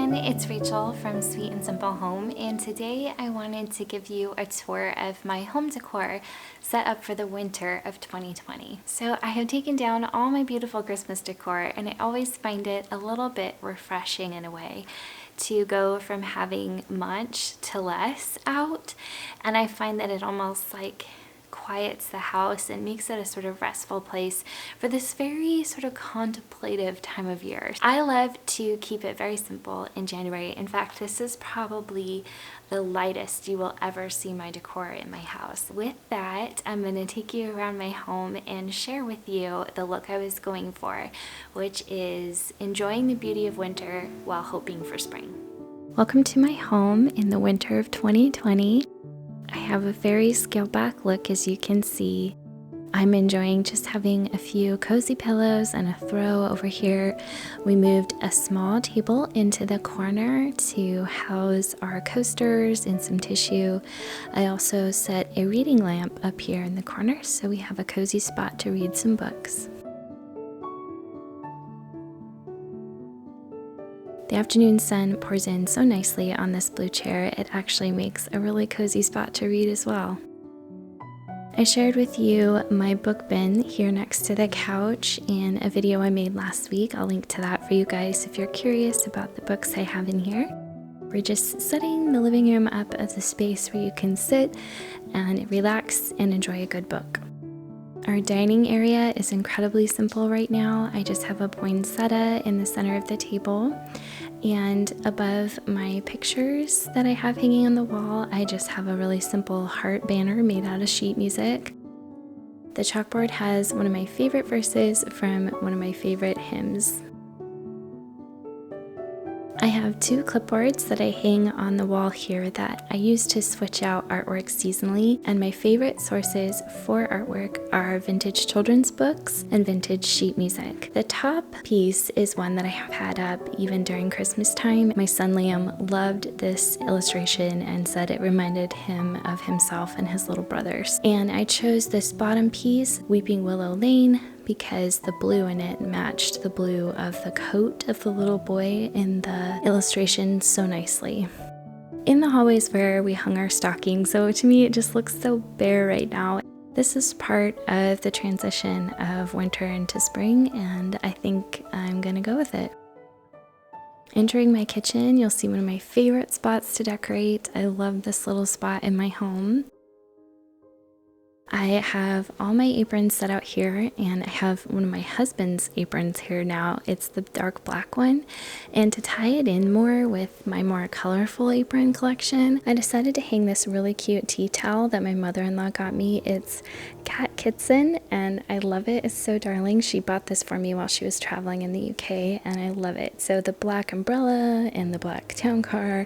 everyone, it's Rachel from Sweet and Simple Home, and today I wanted to give you a tour of my home decor set up for the winter of 2020. So I have taken down all my beautiful Christmas decor, and I always find it a little bit refreshing in a way to go from having much to less out, and I find that it almost like quiets the house and makes it a sort of restful place for this very sort of contemplative time of year. I love to keep it very simple in January. In fact, this is probably the lightest you will ever see my decor in my house. With that, I'm going to take you around my home and share with you the look I was going for, which is enjoying the beauty of winter while hoping for spring. Welcome to my home in the winter of 2020. I have a very scaled back look, as you can see. I'm enjoying just having a few cozy pillows and a throw over here. We moved a small table into the corner to house our coasters and some tissue. I also set a reading lamp up here in the corner so we have a cozy spot to read some books. The afternoon sun pours in so nicely on this blue chair, it actually makes a really cozy spot to read as well. I shared with you my book bin here next to the couch in a video I made last week. I'll link to that for you guys if you're curious about the books I have in here. We're just setting the living room up as a space where you can sit and relax and enjoy a good book. Our dining area is incredibly simple right now. I just have a poinsettia in the center of the table, and above my pictures that I have hanging on the wall, I just have a really simple heart banner made out of sheet music. The chalkboard has one of my favorite verses from one of my favorite hymns. I have two clipboards that I hang on the wall here that I use to switch out artwork seasonally, and my favorite sources for artwork are vintage children's books and vintage sheet music. The top piece is one that I have had up even during Christmas time. My son Liam loved this illustration and said it reminded him of himself and his little brothers. And I chose this bottom piece, Weeping Willow Lane, because the blue in it matched the blue of the coat of the little boy in the illustration so nicely. In the hallways where we hung our stockings, so to me it just looks so bare right now. This is part of the transition of winter into spring, and I think I'm gonna go with it. Entering my kitchen, you'll see one of my favorite spots to decorate. I love this little spot in my home. I have all my aprons set out here, and I have one of my husband's aprons here now. It's the dark black one, and to tie it in more with my more colorful apron collection, I decided to hang this really cute tea towel that my mother-in-law got me. It's Cat Kitson, and I love it. It's so darling. She bought this for me while she was traveling in the UK, and I love it. So the black umbrella and the black town car,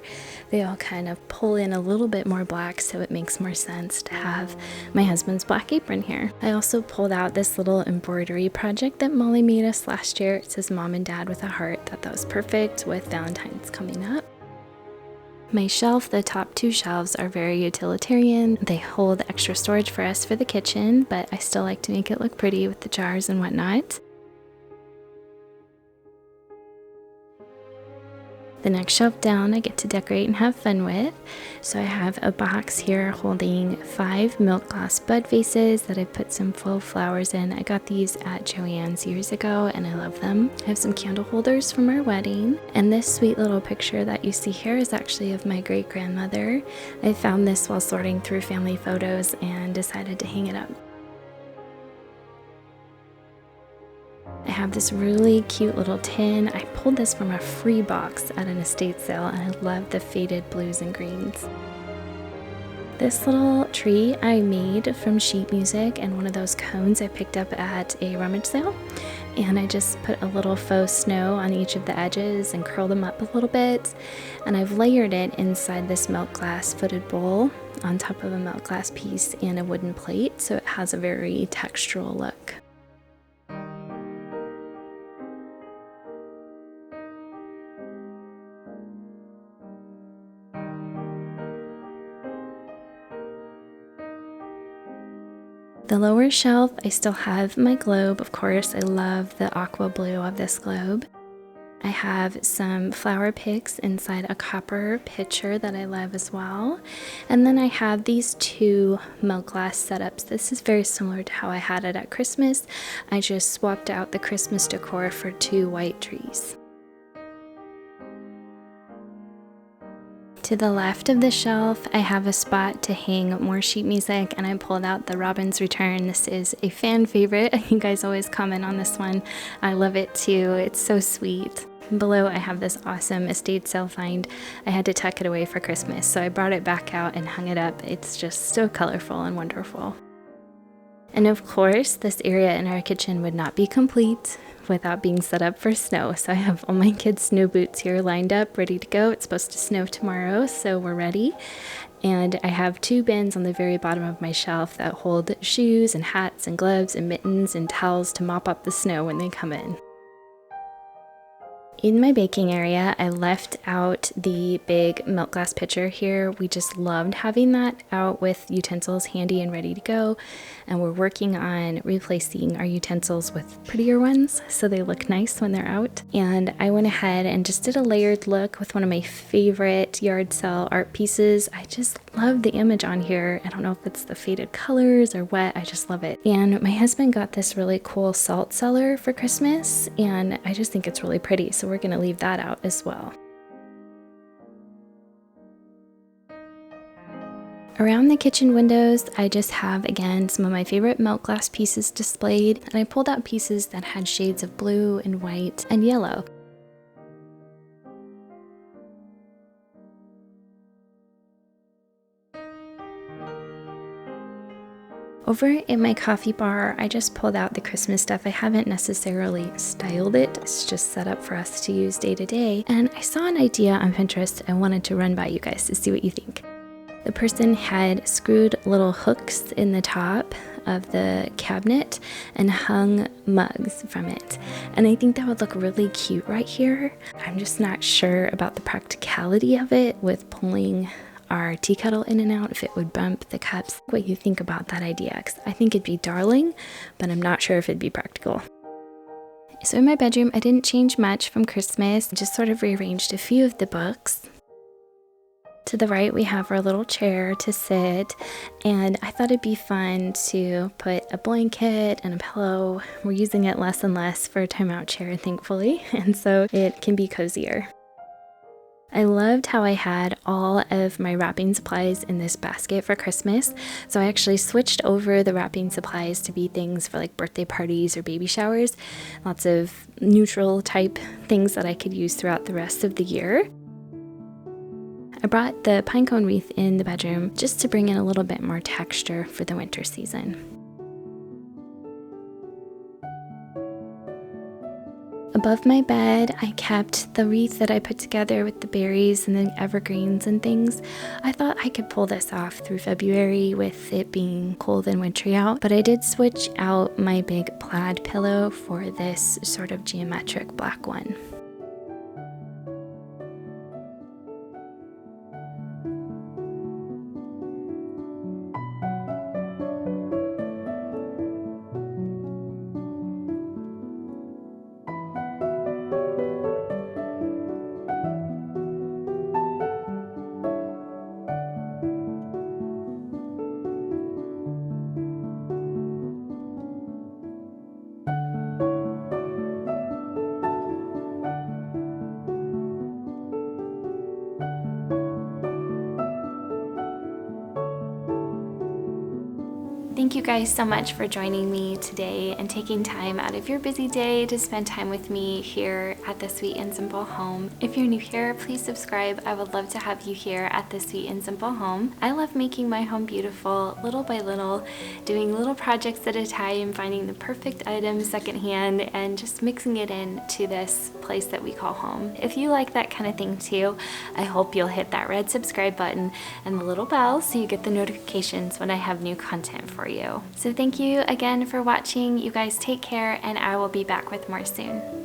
they all kind of pull in a little bit more black, so it makes more sense to have my husband's black apron here. I also pulled out this little embroidery project that Molly made us last year. It says Mom and Dad with a heart. Thought that was perfect with Valentine's coming up. My shelf, the top two shelves, are very utilitarian. They hold extra storage for us for the kitchen, but I still like to make it look pretty with the jars and whatnot. The next shelf down I get to decorate and have fun with. So I have a box here holding 5 milk glass bud vases that I put some faux flowers in. I got these at Joann's years ago and I love them. I have some candle holders from our wedding, and this sweet little picture that you see here is actually of my great-grandmother. I found this while sorting through family photos and decided to hang it up. I have this really cute little tin. I pulled this from a free box at an estate sale, and I love the faded blues and greens. This little tree I made from sheet music and one of those cones I picked up at a rummage sale, and I just put a little faux snow on each of the edges and curled them up a little bit, and I've layered it inside this milk glass footed bowl on top of a milk glass piece and a wooden plate, so it has a very textural look. The lower shelf, I still have my globe. Of course, I love the aqua blue of this globe. I have some flower picks inside a copper pitcher that I love as well. And then I have these two milk glass setups. This is very similar to how I had it at Christmas. I just swapped out the Christmas decor for two white trees. To the left of the shelf, I have a spot to hang more sheet music, and I pulled out the Robin's Return. This is a fan favorite. You guys always comment on this one. I love it too. It's so sweet. Below, I have this awesome estate sale find. I had to tuck it away for Christmas, so I brought it back out and hung it up. It's just so colorful and wonderful. And of course, this area in our kitchen would not be complete without being set up for snow. So I have all my kids' snow boots here lined up, ready to go. It's supposed to snow tomorrow, so we're ready. And I have two bins on the very bottom of my shelf that hold shoes and hats and gloves and mittens and towels to mop up the snow when they come in. In my baking area, I left out the big milk glass pitcher here. We just loved having that out with utensils handy and ready to go. And we're working on replacing our utensils with prettier ones so they look nice when they're out. And I went ahead and just did a layered look with one of my favorite yard sale art pieces. I just love the image on here. I don't know if it's the faded colors or what, I just love it. And my husband got this really cool salt cellar for Christmas, and I just think it's really pretty. So we're gonna leave that out as well. Around the kitchen windows, I just have, again, some of my favorite milk glass pieces displayed, and I pulled out pieces that had shades of blue and white and yellow. Over in my coffee bar, I just pulled out the Christmas stuff. I haven't necessarily styled it. It's just set up for us to use day to day. And I saw an idea on Pinterest I wanted to run by you guys to see what you think. The person had screwed little hooks in the top of the cabinet and hung mugs from it. And I think that would look really cute right here. I'm just not sure about the practicality of it with pulling our tea kettle in and out, if it would bump the cups. What you think about that idea, 'cause I think it'd be darling, but I'm not sure if it'd be practical. So in my bedroom, I didn't change much from Christmas, just sort of rearranged a few of the books. To the right, we have our little chair to sit, and I thought it'd be fun to put a blanket and a pillow. We're using it less and less for a timeout chair, thankfully, and so it can be cozier. I loved how I had all of my wrapping supplies in this basket for Christmas. So I actually switched over the wrapping supplies to be things for like birthday parties or baby showers. Lots of neutral type things that I could use throughout the rest of the year. I brought the pinecone wreath in the bedroom just to bring in a little bit more texture for the winter season. Above my bed, I kept the wreath that I put together with the berries and the evergreens and things. I thought I could pull this off through February with it being cold and wintry out, but I did switch out my big plaid pillow for this sort of geometric black one. Thank you guys so much for joining me today and taking time out of your busy day to spend time with me here at the Sweet and Simple Home. If you're new here, please subscribe. I would love to have you here at the Sweet and Simple Home. I love making my home beautiful little by little, doing little projects at a time, finding the perfect items secondhand, and just mixing it into this place that we call home. If you like that kind of thing too, I hope you'll hit that red subscribe button and the little bell so you get the notifications when I have new content for you. So thank you again for watching. You guys take care, and I will be back with more soon.